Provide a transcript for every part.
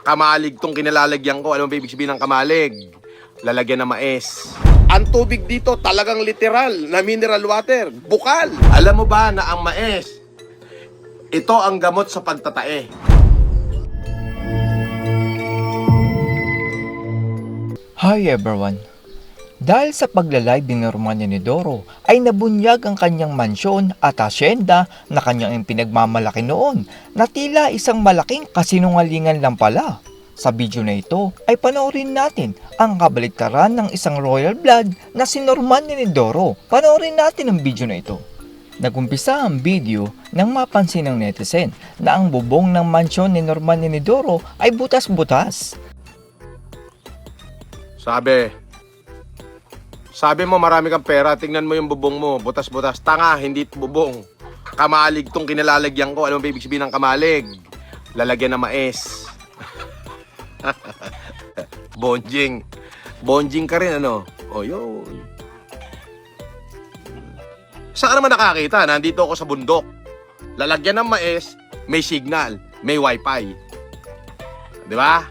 Kamalig tong kinalalagyan ko. Ano ba ibig sabihin ng kamalig? Lalagyan ng mais. Ang tubig dito talagang literal na mineral water. Bukal. Alam mo ba na ang mais, ito ang gamot sa pagtatae. Hi everyone! Dahil sa paglalive ni Norman Enidoro ay nabunyag ang kanyang mansyon at asyenda na kanyang pinagmamalaki noon na tila isang malaking kasinungalingan lang pala. Sa video na ito ay panoorin natin ang kabaliktaran ng isang royal blood na si Norman Enidoro. Panoorin natin ang video na ito. Nagumpisa ang video nang mapansin ng netizen na ang bubong ng mansyon ni Norman Enidoro ay butas-butas. Sabi mo marami kang pera, tingnan mo yung bubong mo, butas-butas. Tanga, hindi bubong. Kamalig tong kinalalagyan ko. Alam mo ba ibig sabihin ng kamalig? Lalagyan ng mais. Bonjing. Bonjing ka rin, ano? O, yun. Saan ka naman nakakita? Nandito ako sa bundok. Lalagyan ng mais, may signal, may wifi. Di ba?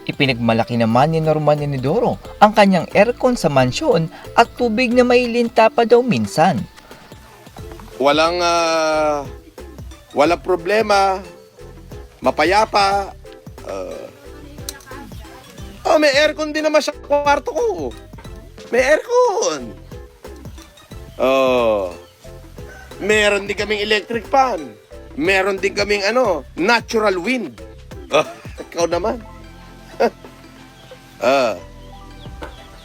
Ipinagmalaki naman ni Norman Enidoro ang kanyang aircon sa mansyon at tubig na may linta pa daw minsan. Walang problema, mapayapa. May aircon din naman sa kwarto ko. May aircon. Meron din kaming electric fan. Meron din kaming natural wind. Ikaw naman.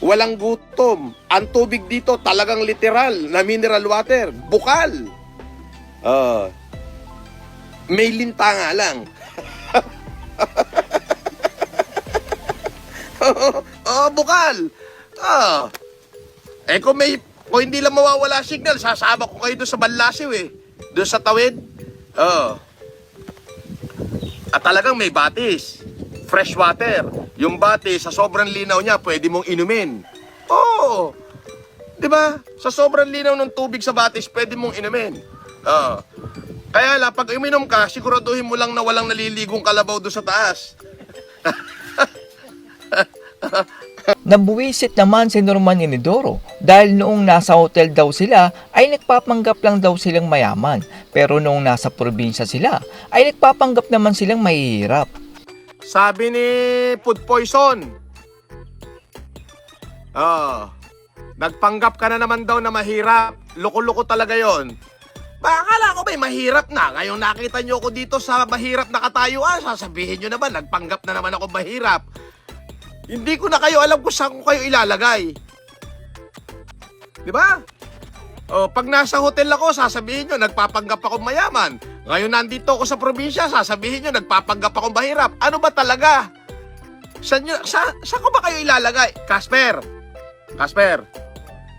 Walang gutom. Ang tubig dito talagang literal na mineral water. Bukal. May linta nga lang. Bukal. Kung hindi lang mawawala signal, sasama ko kayo doon sa Banlasiw doon sa Tawid. At talagang may batis. Fresh water. Yung batis, sa sobrang linaw niya, pwede mong inumin. Oo. Di ba? Sa sobrang linaw ng tubig sa batis, pwede mong inumin. Kaya lang, pag uminom ka, siguraduhin mo lang na walang naliligong kalabaw doon sa taas. Nabuwisit naman si Norman Enidoro dahil noong nasa hotel daw sila ay nagpapanggap lang daw silang mayaman. Pero noong nasa probinsya sila ay nagpapanggap naman silang mahihirap. Sabi ni Food Poison, nagpanggap ka na naman daw na mahirap. Loko-loko talaga yon. Akala ko mahirap na. Ngayong nakita nyo ako dito sa mahirap na katayuan, sasabihin nyo naman, nagpanggap na naman ako mahirap. Hindi ko na kayo alam kung saan ko kayo ilalagay. Di ba? Pag nasa hotel ako, sasabihin nyo, nagpapanggap ako mayaman. Ngayon nandito ako sa probinsya, sasabihin nyo, nagpapanggap akong mahirap. Ano ba talaga? Saan ko ba kayo ilalagay? Casper,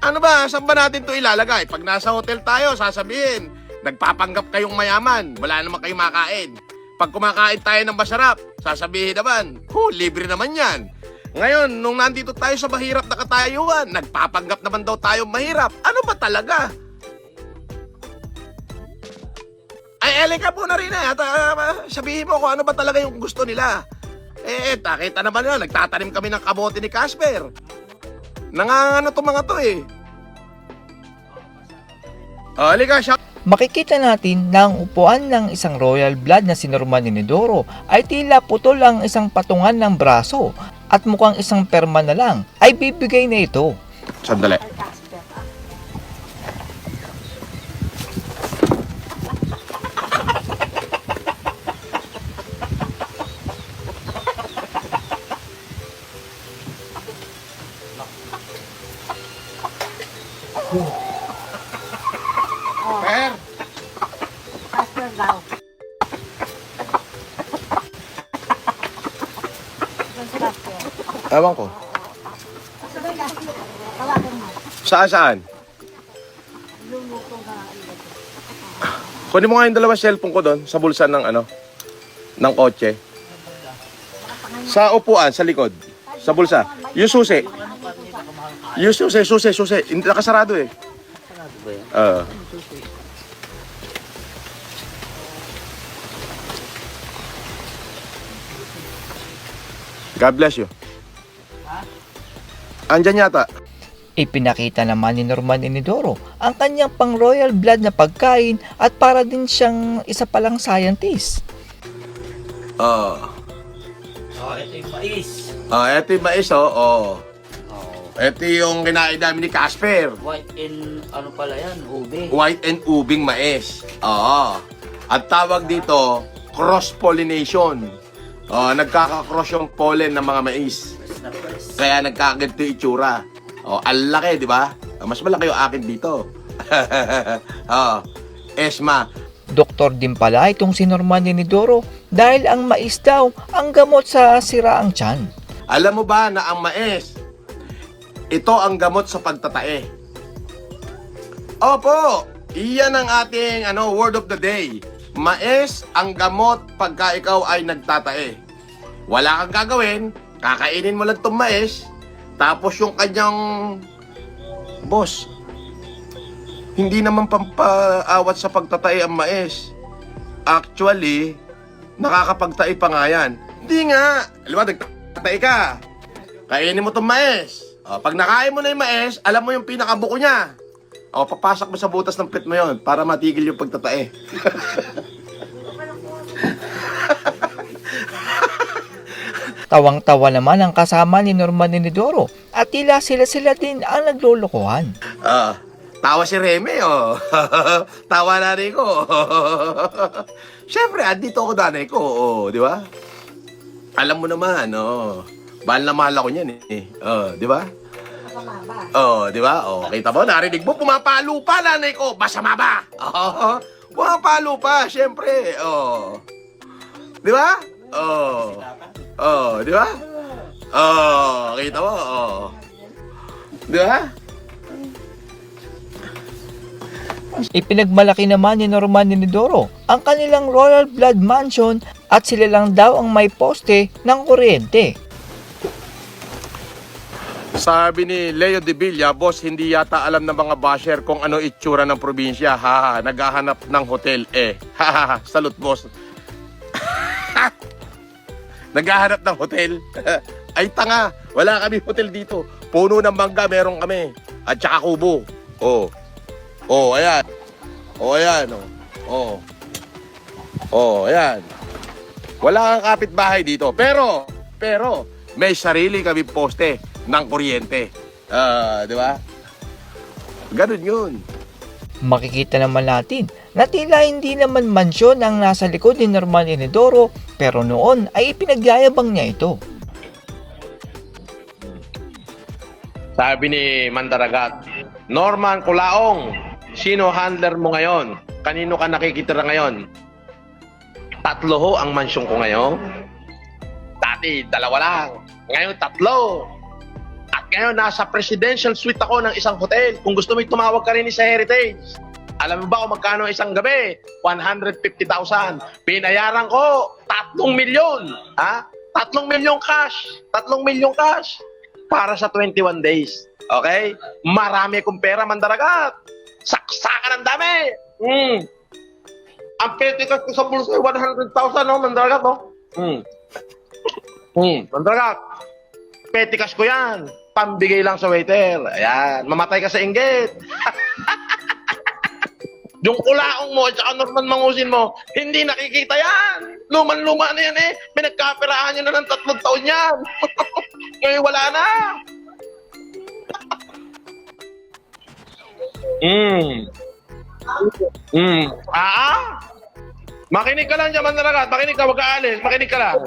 ano ba? Saan ba natin to ilalagay? Pag nasa hotel tayo, sasabihin, nagpapanggap kayong mayaman. Wala naman kayong makain. Pag kumakain tayo ng masarap, sasabihin naman, libre naman yan. Ngayon, nung nandito tayo sa mahirap na katayuan, nagpapanggap naman daw tayong mahirap. Ano ba talaga? Eleka po na rin at sabihin mo kung ano ba talaga yung gusto nila. Kita naman nila, nagtatanim kami ng kamote ni Casper. Nangangano to mga to Halika siya. Makikita natin na ang upuan ng isang royal blood na si Norman Enidoro ay tila putol ang isang patungan ng braso at mukhang isang perma na lang ay bibigay na ito. Sandali. Per! Casper daw. Ewan ko. Tawagan mo. Saan? Luluto na. Kunin mo nga yung dalawang cellphone ko doon sa bulsa ng ng kotse. Sa upuan, sa likod. Sa bulsa. Yung susi. Yung susi. Hindi nakasarado eh. God bless you. Andyan yata. Ipinakita naman ni Norman Inidoro ang kanyang pang royal blood na pagkain at para din siyang isa palang scientist. Ito yung mais. Ito yung mais, Ito yung kinain namin ni Casper. White and ano pala yan? Ube. White and ubing mais. At tawag dito, cross-pollination. Nagkaka-cross yung pollen ng mga mais. Press na press. Kaya nagkaganto yung itsura. Ang laki, di ba? Mas malaki yung akin dito. Esma. Doktor din pala itong si Norman Inidoro dahil ang mais daw ang gamot sa siraang tiyan. Alam mo ba na ang mais, ito ang gamot sa pagtatae? Opo, iyan ang ating word of the day. Mais ang gamot pagka ikaw ay nagtatae. Wala kang gagawin, kakainin mo lang itong mais, tapos yung kanyang boss, hindi naman pampaawat sa pagtatae ang mais. Actually, nakakapagtae pa nga yan. Hindi nga. Alam mo, nagtatae ka. Kainin mo itong mais. Pag nakain mo na yung mais, alam mo yung pinakabuko niya. Papasok mo sa butas ng pit mo yon para matigil yung pagtatae. Tawang-tawa naman ang kasama ni Norman Inidoro at tila sila din ang naglolokohan. Tawa si Reme, Tawa nanay ko. Siyempre, andito ako nanay ko, di ba? Alam mo naman, mahal na mahal ako niyan, di ba? Pamaba. Di ba? Kita mo, narinig mo, pumapalo pa nanay ko, basama ba? Pumapalo pa, siyempre, Di ba? Di ba? Kita mo, Di ba? Ipinagmalaki naman ni Norman Inidoro ang kanilang royal blood mansion at sila lang daw ang may poste ng kuryente. Sabi ni Leo de Villa, boss, hindi yata alam ng mga basher kung ano itsura ng probinsya. Naghahanap ng hotel Salute, boss. Naghahanap ng hotel? Ay tanga, wala kami hotel dito. Puno ng mangga meron kami. At saka kubo. Ayan. Ayan. Ayan. Wala kang kapitbahay dito. Pero, may sarili kami poste ng kuryente. Di ba? Ganun yun. Makikita naman natin na tila hindi naman mansyon ang nasa likod ni Norman Inidoro pero noon ay ipinagyayabang niya ito. Sabi ni Mandaragat, Norman Culaong, sino handler mo ngayon? Kanino ka nakikitira ngayon? 3 ho ang mansyon ko ngayon. Dati, 2 lang. Ngayon, 3. At ngayon, nasa presidential suite ako ng isang hotel. Kung gusto mo, tumawag ka rin sa Heritage. Alam mo ba kung magkano isang gabi? 150,000. Pinayaran ko 3 milyon. 3 milyon cash. 3 milyon cash. Para sa 21 days. Okay? Marami akong pera, Mandaragat. Saksakan ang dami. Ang petikas ko sa bulsa ay 100,000, Mandaragat, Mandaragat. Petikas ko yan. Pambigay lang sa waiter. Ayan. Mamatay ka sa inggit. Yung kulaong mo at saka Norman Mangusin mo, hindi nakikita yan. Luman-luma na yan Pinagkapiraan nyo na ng 3 taon yan. Ngayon wala na. Makinig ka lang dyan, Mandaragat. Makinig ka, wag ka alis. Makinig ka lang.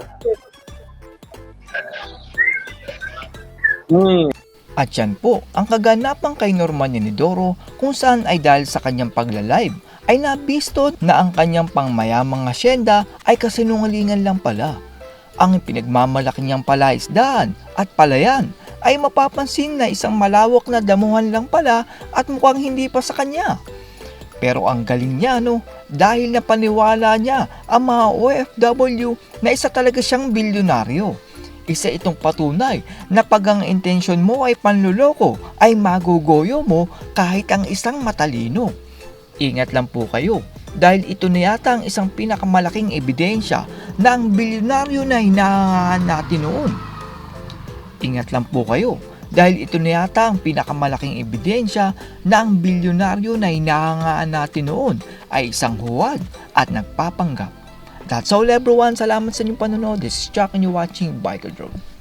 At yan po ang kaganapan kay Norman Inidoro kung saan ay dahil sa kanyang pagla-live ay nabisto na ang kanyang pangmayamang asyenda ay kasinungalingan lang pala. Ang pinagmamalaki niyang palaisdaan at palayan ay mapapansin na isang malawak na damuhan lang pala at mukhang hindi pa sa kanya. Pero ang galing niya dahil napaniwala niya ang mga OFW na isa talaga siyang bilyonaryo. Isa itong patunay na pag ang intensyon mo ay panluloko ay magugoyo mo kahit ang isang matalino. Ingat lang po kayo dahil ito na yata ang isang pinakamalaking ebidensya na ang bilyonaryo na hinahangaan natin noon Mag-ingat lang po kayo dahil ito na yata ang pinakamalaking ebidensya na ang bilyonaryo na hinahangaan natin noon ay isang huwad at nagpapanggap. That's all everyone. Salamat sa inyong panonood. This is Chuck and you're watching Biker Drone.